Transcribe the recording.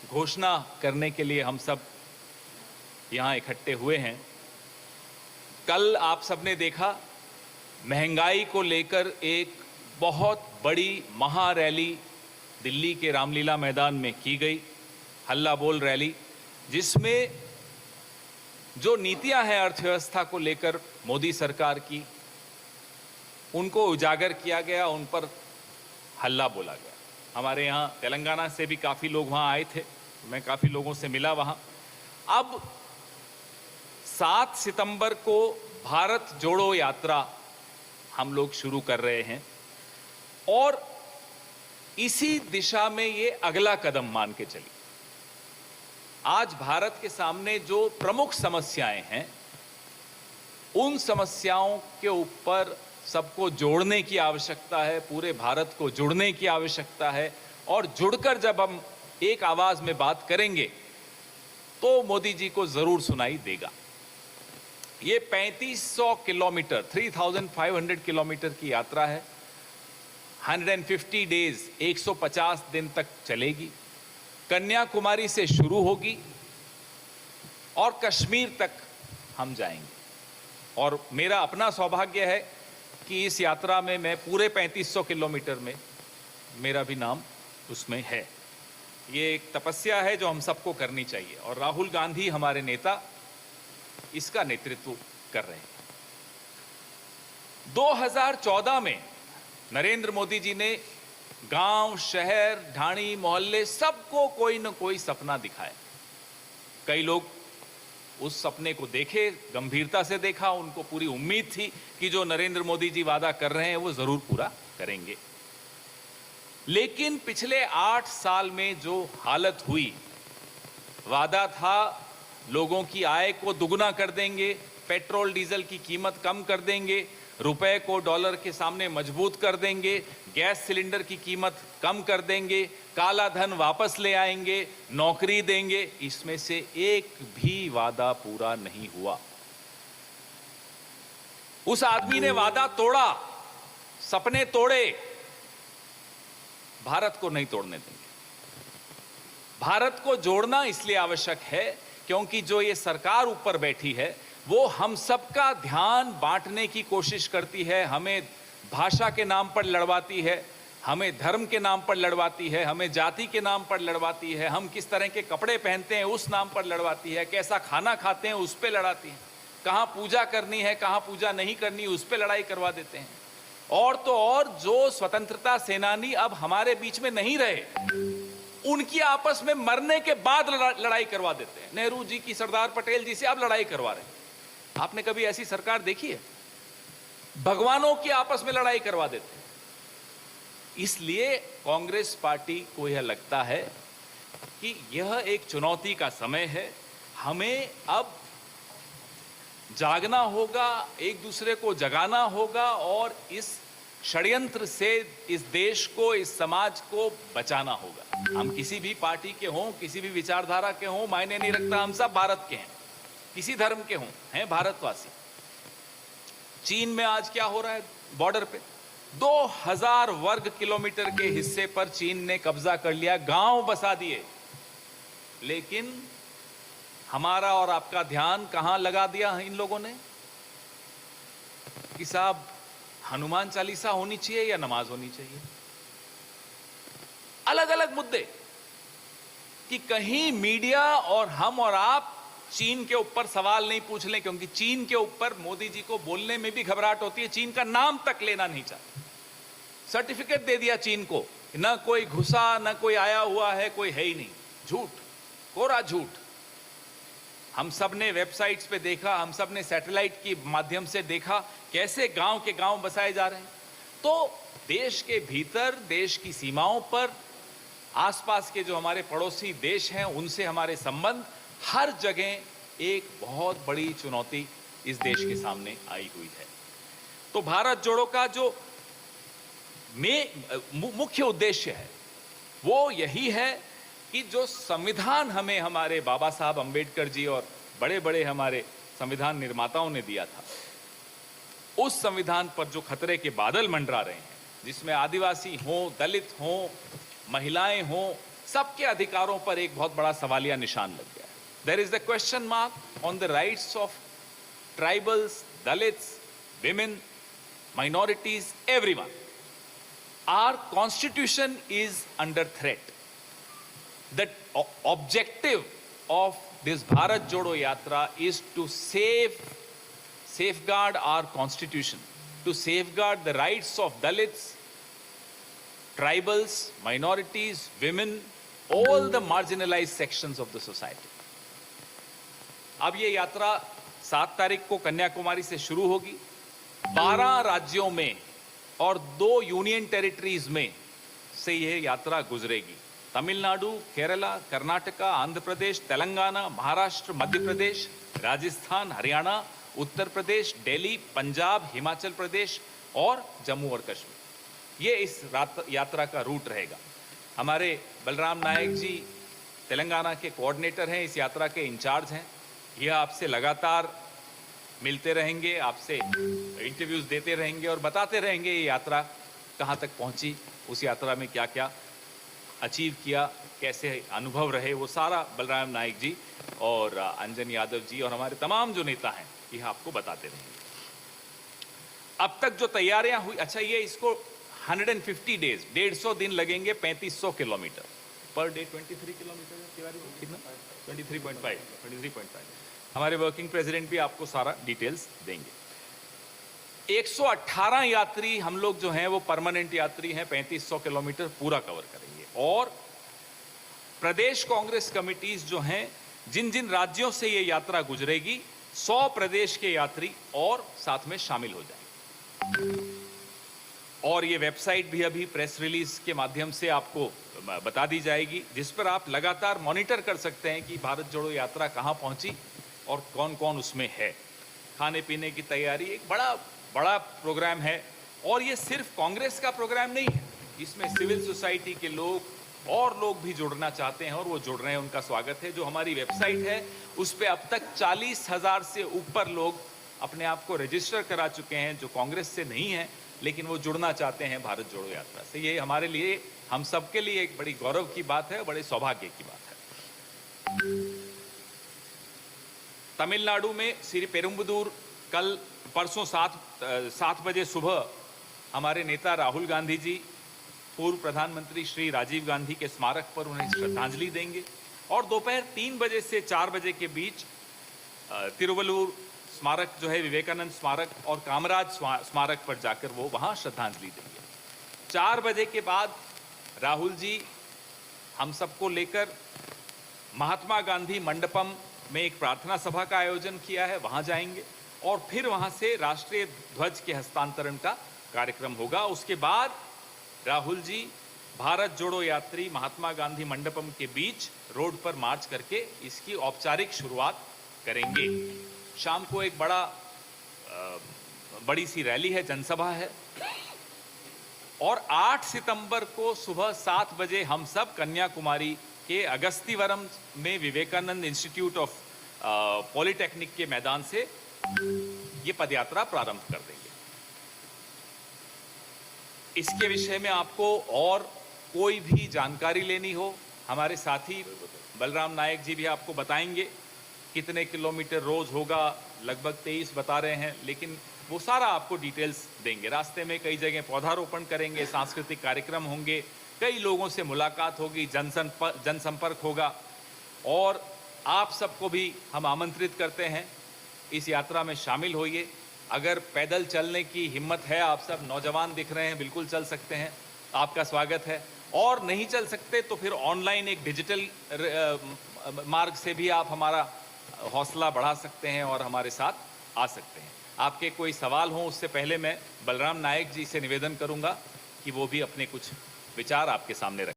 घोषणा करने के लिए हम सब यहाँ इकट्ठे हुए हैं। कल आप सबने देखा, महंगाई को लेकर एक बहुत बड़ी महारैली दिल्ली के रामलीला मैदान में की गई, हल्ला बोल रैली, जिसमें जो नीतियां हैं अर्थव्यवस्था को लेकर मोदी सरकार की, उनको उजागर किया गया, उन पर हल्ला बोला गया। हमारे यहाँ तेलंगाना से भी काफ़ी लोग वहाँ आए थे, मैं काफ़ी लोगों से मिला वहाँ। अब 7 सितंबर को भारत जोड़ो यात्रा हम लोग शुरू कर रहे हैं और इसी दिशा में ये अगला कदम मान के चलिए। आज भारत के सामने जो प्रमुख समस्याएं हैं, उन समस्याओं के ऊपर सबको जोड़ने की आवश्यकता है, पूरे भारत को जुड़ने की आवश्यकता है और जुड़कर जब हम एक आवाज में बात करेंगे तो मोदी जी को जरूर सुनाई देगा। ये 3500 किलोमीटर 3500 किलोमीटर की यात्रा है, 150 डेज 150 दिन तक चलेगी। कन्याकुमारी से शुरू होगी और कश्मीर तक हम जाएंगे और मेरा अपना सौभाग्य है कि इस यात्रा में मैं पूरे 3500 किलोमीटर में मेरा भी नाम उसमें है। ये एक तपस्या है जो हम सबको करनी चाहिए और राहुल गांधी हमारे नेता इसका नेतृत्व कर रहे हैं। 2014 में नरेंद्र मोदी जी ने गांव, शहर, ढाणी, मोहल्ले सबको कोई न कोई सपना दिखाया। कई लोग उस सपने को देखे, गंभीरता से देखा, उनको पूरी उम्मीद थी कि जो नरेंद्र मोदी जी वादा कर रहे हैं वो जरूर पूरा करेंगे। लेकिन पिछले 8 साल में जो हालत हुई, वादा था लोगों की आय को दुगना कर देंगे, पेट्रोल डीजल की कीमत कम कर देंगे, रुपए को डॉलर के सामने मजबूत कर देंगे, गैस सिलेंडर की कीमत कम कर देंगे, काला धन वापस ले आएंगे, नौकरी देंगे। इसमें से एक भी वादा पूरा नहीं हुआ। उस आदमी ने वादा तोड़ा, सपने तोड़े, भारत को नहीं तोड़ने देंगे। भारत को जोड़ना इसलिए आवश्यक है क्योंकि जो ये सरकार ऊपर बैठी है वो हम सबका ध्यान बांटने की कोशिश करती है, हमें भाषा के नाम पर लड़वाती है, हमें धर्म के नाम पर लड़वाती है, हमें जाति के नाम पर लड़वाती है, हम किस तरह के कपड़े पहनते हैं उस नाम पर लड़वाती है, कैसा खाना खाते हैं उस पर लड़ाती है, कहाँ पूजा करनी है कहाँ पूजा नहीं करनी उस पर लड़ाई करवा देते हैं। और तो और जो स्वतंत्रता सेनानी अब हमारे बीच में नहीं रहे, उनकी आपस में मरने के बाद लड़ाई करवा देते हैं। नेहरू जी की, सरदार पटेल जी से अब लड़ाई करवा रहे हैं। आपने कभी ऐसी सरकार देखी है? भगवानों की आपस में लड़ाई करवा देते हैं। इसलिए कांग्रेस पार्टी को यह लगता है कि यह एक चुनौती का समय है, हमें अब जागना होगा, एक दूसरे को जगाना होगा और इस षड्यंत्र से इस देश को, इस समाज को बचाना होगा। हम किसी भी पार्टी के हों, किसी भी विचारधारा के हों, मायने नहीं रखता, हम सब भारत के हैं, किसी धर्म के हों, हैं भारतवासी। चीन में आज क्या हो रहा है? बॉर्डर पे 2000 वर्ग किलोमीटर के हिस्से पर चीन ने कब्जा कर लिया, गांव बसा दिए। लेकिन हमारा और आपका ध्यान कहां लगा दिया इन लोगों ने कि साहब हनुमान चालीसा होनी चाहिए या नमाज होनी चाहिए। अलग अलग मुद्दे कि कहीं मीडिया और हम और आप चीन के ऊपर सवाल नहीं पूछ लें, क्योंकि चीन के ऊपर मोदी जी को बोलने में भी घबराहट होती है। चीन का नाम तक लेना नहीं चाहते। सर्टिफिकेट दे दिया चीन को, ना कोई घुसा, ना कोई आया हुआ है, कोई है ही नहीं। झूठ, कोरा झूठ। हम सब ने वेबसाइट्स पे देखा, हम सब ने सैटेलाइट के माध्यम से देखा कैसे गांव के गांव बसाए जा रहे हैं। तो देश के भीतर, देश की सीमाओं पर, आसपास के जो हमारे पड़ोसी देश हैं उनसे हमारे संबंध, हर जगह एक बहुत बड़ी चुनौती इस देश के सामने आई हुई है। तो भारत जोड़ो का जो मुख्य उद्देश्य है वो यही है कि जो संविधान हमें हमारे बाबा साहब अंबेडकर जी और बड़े बड़े हमारे संविधान निर्माताओं ने दिया था, उस संविधान पर जो खतरे के बादल मंडरा रहे हैं, जिसमें आदिवासी हों, दलित हों, महिलाएं हों, सबके अधिकारों पर एक बहुत बड़ा सवालिया निशान लग गया है। There is the question mark on the rights of tribals, Dalits, women, minorities, everyone. Our constitution is under threat. The objective of this Bharat Jodo Yatra is to safeguard our constitution, to safeguard the rights of Dalits, tribals, minorities, women, all the marginalized sections of the society. अब ये यात्रा 7 तारीख को कन्याकुमारी से शुरू होगी। 12 राज्यों में और 2 यूनियन टेरिटरीज में से यह यात्रा गुजरेगी। तमिलनाडु, केरला, कर्नाटका, आंध्र प्रदेश, तेलंगाना, महाराष्ट्र, मध्य प्रदेश, राजस्थान, हरियाणा, उत्तर प्रदेश, दिल्ली, पंजाब, हिमाचल प्रदेश और जम्मू और कश्मीर। ये इस यात्रा का रूट रहेगा। हमारे बलराम नायक जी तेलंगाना के कोऑर्डिनेटर हैं, इस यात्रा के इंचार्ज हैं। यह आपसे लगातार मिलते रहेंगे, आपसे इंटरव्यूज देते रहेंगे और बताते रहेंगे ये यात्रा कहाँ तक पहुँची, उस यात्रा में क्या क्या अचीव किया, कैसे अनुभव रहे, वो सारा बलराम नायक जी और अंजन यादव जी और हमारे तमाम जो नेता हैं यह आपको बताते रहेंगे। अब तक जो तैयारियां हुई, अच्छा ये इसको 150 डेज, 150 दिन लगेंगे, 3500 किलोमीटर पर डे, 23 किलोमीटर कितना, 23.5। हमारे वर्किंग प्रेसिडेंट भी आपको सारा डिटेल्स देंगे। 118 यात्री हम लोग जो हैं वो परमानेंट यात्री हैं, 3500 किलोमीटर पूरा कवर करेंगे। और प्रदेश कांग्रेस कमिटीज जो हैं, जिन जिन राज्यों से ये यात्रा गुजरेगी, 100 प्रदेश के यात्री और साथ में शामिल हो जाएंगे। और ये वेबसाइट भी अभी प्रेस रिलीज के माध्यम से आपको बता दी जाएगी, जिस पर आप लगातार मॉनिटर कर सकते हैं कि भारत जोड़ो यात्रा कहाँ पहुंची और कौन कौन उसमें है। खाने पीने की तैयारी, एक बड़ा प्रोग्राम है। और ये सिर्फ कांग्रेस का प्रोग्राम नहीं है, इसमें सिविल सोसाइटी के लोग और लोग भी जुड़ना चाहते हैं और वो जुड़ रहे हैं, उनका स्वागत है। जो हमारी वेबसाइट है उस पर अब तक 40,000 से ऊपर लोग अपने आप को रजिस्टर करा चुके हैं, जो कांग्रेस से नहीं है लेकिन वो जुड़ना चाहते हैं भारत जोड़ो यात्रा से। ये हमारे लिए, हम सबके लिए एक बड़ी गौरव की बात है, बड़े सौभाग्य की बात है। तमिलनाडु में श्री पेरुम्बदूर कल परसों 7 बजे सुबह हमारे नेता राहुल गांधी जी पूर्व प्रधानमंत्री श्री राजीव गांधी के स्मारक पर उन्हें श्रद्धांजलि देंगे। और दोपहर 3 बजे से 4 बजे के बीच तिरुवल्लुर स्मारक जो है, विवेकानंद स्मारक और कामराज स्मारक पर जाकर वो वहाँ श्रद्धांजलि देंगे। 4 बजे के बाद राहुल जी हम सबको लेकर महात्मा गांधी मंडपम में एक प्रार्थना सभा का आयोजन किया है, वहाँ जाएंगे और फिर वहाँ से राष्ट्रीय ध्वज के हस्तांतरण का कार्यक्रम होगा। उसके बाद राहुल जी भारत जोड़ो यात्री महात्मा गांधी मंडपम के बीच रोड पर मार्च करके इसकी औपचारिक शुरुआत करेंगे। शाम को एक बड़ी सी रैली है, जनसभा है। और 8 सितंबर को सुबह 7 बजे हम सब कन्याकुमारी के अगस्तीवरम में विवेकानंद इंस्टीट्यूट ऑफ पॉलिटेक्निक के मैदान से ये पदयात्रा प्रारंभ कर देंगे। इसके विषय में आपको और कोई भी जानकारी लेनी हो, हमारे साथी बलराम नायक जी भी आपको बताएंगे कितने किलोमीटर रोज होगा। लगभग 23 बता रहे हैं, लेकिन वो सारा आपको डिटेल्स देंगे। रास्ते में कई जगह पौधारोपण करेंगे, सांस्कृतिक कार्यक्रम होंगे, कई लोगों से मुलाकात होगी, जनसंपर्क होगा। और आप सबको भी हम आमंत्रित करते हैं, इस यात्रा में शामिल होइए। अगर पैदल चलने की हिम्मत है, आप सब नौजवान दिख रहे हैं, बिल्कुल चल सकते हैं, आपका स्वागत है। और नहीं चल सकते तो फिर ऑनलाइन एक डिजिटल मार्ग से भी आप हमारा हौसला बढ़ा सकते हैं और हमारे साथ आ सकते हैं। आपके कोई सवाल हो उससे पहले मैं बलराम नायक जी से निवेदन करूंगा कि वो भी अपने कुछ विचार आपके सामने रखें।